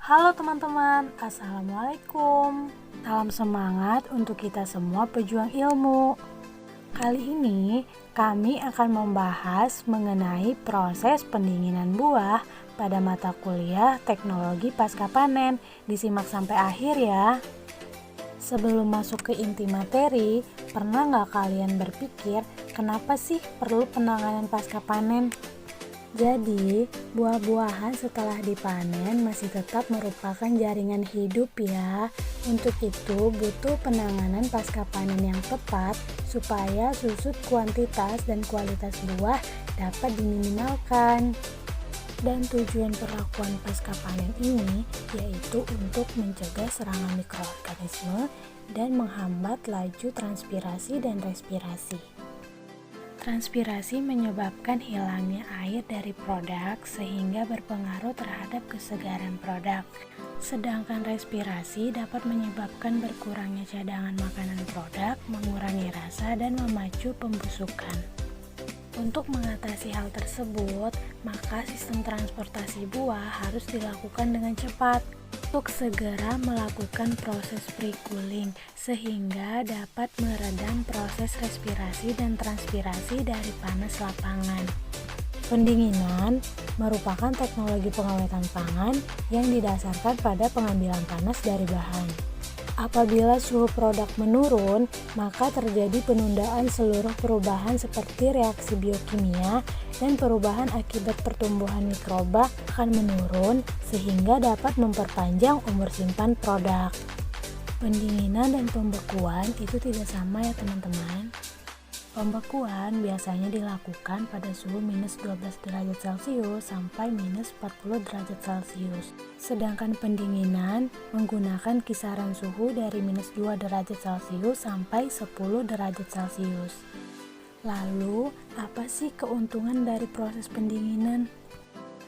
Halo teman-teman, Assalamualaikum. Salam semangat untuk kita semua pejuang ilmu. Kali ini kami akan membahas mengenai proses pendinginan buah pada mata kuliah teknologi pasca panen. Disimak sampai akhir ya. Sebelum masuk ke inti materi, pernah nggak kalian berpikir kenapa sih perlu penanganan pasca panen? Jadi, buah-buahan setelah dipanen masih tetap merupakan jaringan hidup ya. Untuk itu, butuh penanganan pasca panen yang tepat supaya susut kuantitas dan kualitas buah dapat diminimalkan. Dan tujuan perlakuan pasca panen ini yaitu untuk mencegah serangan mikroorganisme dan menghambat laju transpirasi dan respirasi. Transpirasi menyebabkan hilangnya air dari produk sehingga berpengaruh terhadap kesegaran produk. Sedangkan respirasi dapat menyebabkan berkurangnya cadangan makanan produk, mengurangi rasa dan memacu pembusukan. Untuk mengatasi hal tersebut, maka sistem transportasi buah harus dilakukan dengan cepat untuk segera melakukan proses pre-cooling sehingga dapat meredam proses respirasi dan transpirasi dari panas lapangan. Pendinginan merupakan teknologi pengawetan pangan yang didasarkan pada pengambilan panas dari bahan. Apabila suhu produk menurun, maka terjadi penundaan seluruh perubahan seperti reaksi biokimia dan perubahan akibat pertumbuhan mikroba akan menurun sehingga dapat memperpanjang umur simpan produk. Pendinginan dan pembekuan itu tidak sama ya teman-teman. Pembekuan biasanya dilakukan pada suhu minus 12 derajat Celcius sampai minus 40 derajat Celcius. Sedangkan pendinginan menggunakan kisaran suhu dari minus 2 derajat Celcius sampai 10 derajat Celcius. Lalu, apa sih keuntungan dari proses pendinginan?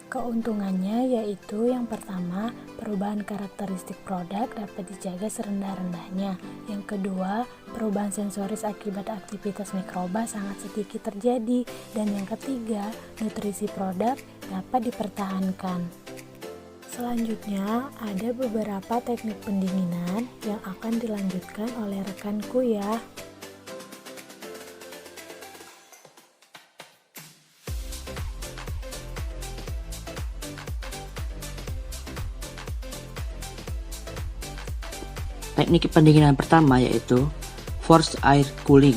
Keuntungannya yaitu yang pertama, perubahan karakteristik produk dapat dijaga serendah-rendahnya. Yang kedua, perubahan sensoris akibat aktivitas mikroba sangat sedikit terjadi. Dan yang ketiga, nutrisi produk dapat dipertahankan. Selanjutnya, ada beberapa teknik pendinginan yang akan dilanjutkan oleh rekanku ya. Teknik pendinginan pertama yaitu forced air cooling.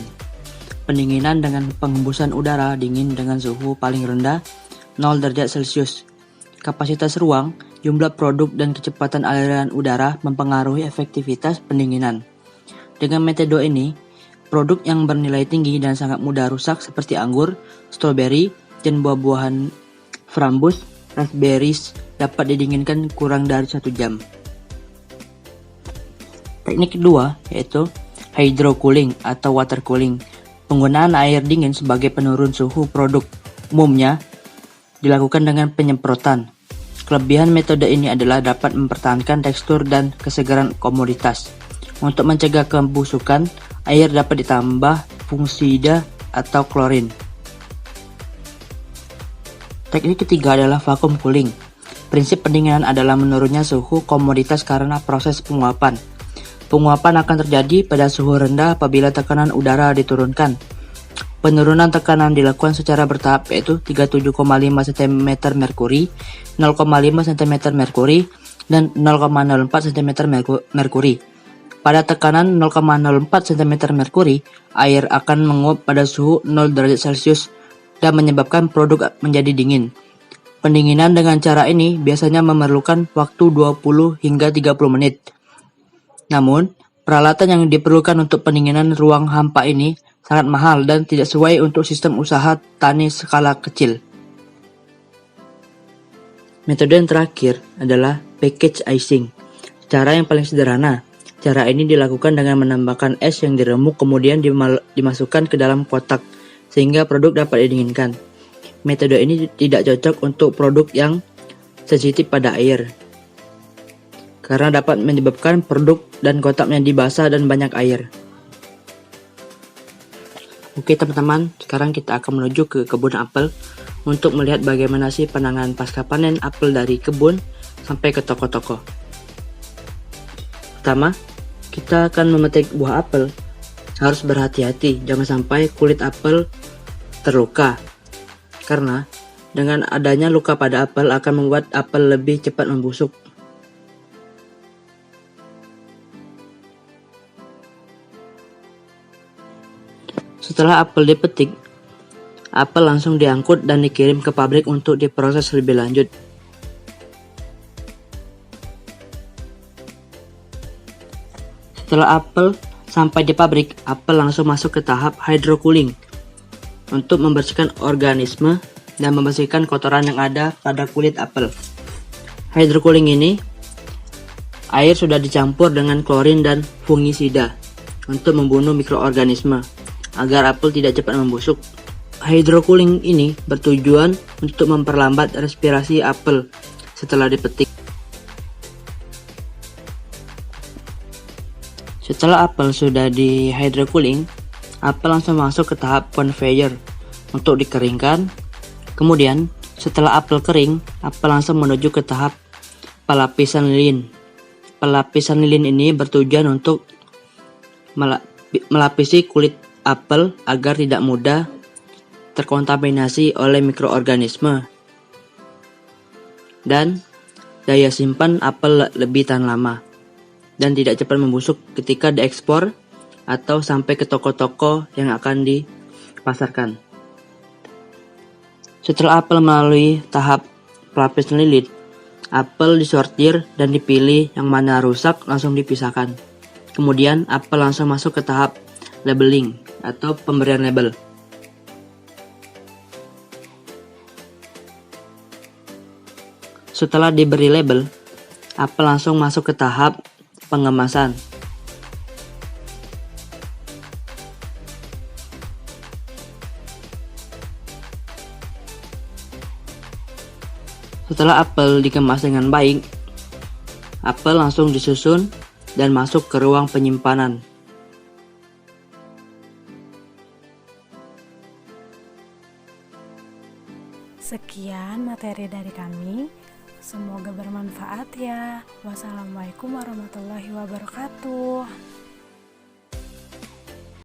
Pendinginan dengan penghembusan udara dingin dengan suhu paling rendah 0 derajat Celcius. Kapasitas ruang, jumlah produk dan kecepatan aliran udara mempengaruhi efektivitas pendinginan. Dengan metode ini, produk yang bernilai tinggi dan sangat mudah rusak seperti anggur, stroberi, dan buah-buahan frambus, raspberries dapat didinginkan kurang dari 1 jam. Teknik kedua yaitu hydro-cooling atau water cooling. Penggunaan air dingin sebagai penurun suhu produk umumnya dilakukan dengan penyemprotan. Kelebihan metode ini adalah dapat mempertahankan tekstur dan kesegaran komoditas. Untuk mencegah pembusukan, air dapat ditambah fungisida atau klorin. Teknik ketiga adalah vacuum cooling. Prinsip pendinginan adalah menurunnya suhu komoditas karena proses penguapan. Penguapan akan terjadi pada suhu rendah apabila tekanan udara diturunkan. Penurunan tekanan dilakukan secara bertahap yaitu 37,5 cm merkuri, 0,5 cm merkuri, dan 0,04 cm merkuri. Pada tekanan 0,04 cm merkuri, air akan menguap pada suhu 0 derajat Celcius dan menyebabkan produk menjadi dingin. Pendinginan dengan cara ini biasanya memerlukan waktu 20 hingga 30 menit. Namun, peralatan yang diperlukan untuk pendinginan ruang hampa ini sangat mahal dan tidak sesuai untuk sistem usaha tani skala kecil. Metode yang terakhir adalah package icing. Cara yang paling sederhana. Cara ini dilakukan dengan menambahkan es yang diremuk kemudian dimasukkan ke dalam kotak sehingga produk dapat didinginkan. Metode ini tidak cocok untuk produk yang sensitif pada air, karena dapat menyebabkan produk dan kotak menjadi basah dan banyak air. Oke teman-teman, sekarang kita akan menuju ke kebun apel untuk melihat bagaimana sih penanganan pasca panen apel dari kebun sampai ke toko-toko. Pertama, kita akan memetik buah apel. Harus berhati-hati, jangan sampai kulit apel terluka. Karena dengan adanya luka pada apel akan membuat apel lebih cepat membusuk. Setelah apel dipetik, apel langsung diangkut dan dikirim ke pabrik untuk diproses lebih lanjut. Setelah apel sampai di pabrik, apel langsung masuk ke tahap hydrocooling untuk membersihkan organisme dan membersihkan kotoran yang ada pada kulit apel. Hydrocooling ini, air sudah dicampur dengan klorin dan fungisida untuk membunuh mikroorganisme agar apel tidak cepat membusuk. Hydrocooling ini bertujuan untuk memperlambat respirasi apel setelah dipetik. Setelah apel sudah di hydrocooling, apel langsung masuk ke tahap conveyor untuk dikeringkan. Kemudian, setelah apel kering, apel langsung menuju ke tahap pelapisan lilin. Pelapisan lilin ini bertujuan untuk melapisi kulit apel agar tidak mudah terkontaminasi oleh mikroorganisme dan daya simpan apel lebih tahan lama dan tidak cepat membusuk ketika diekspor atau sampai ke toko-toko yang akan dipasarkan. Setelah apel melalui tahap pelapisan lilin, apel disortir dan dipilih yang mana rusak langsung dipisahkan. Kemudian apel langsung masuk ke tahap labeling atau pemberian label. Setelah diberi label, apel langsung masuk ke tahap pengemasan. Setelah apel dikemas dengan baik, apel langsung disusun dan masuk ke ruang penyimpanan. Sekian materi dari kami. Semoga bermanfaat ya. Wassalamualaikum warahmatullahi wabarakatuh.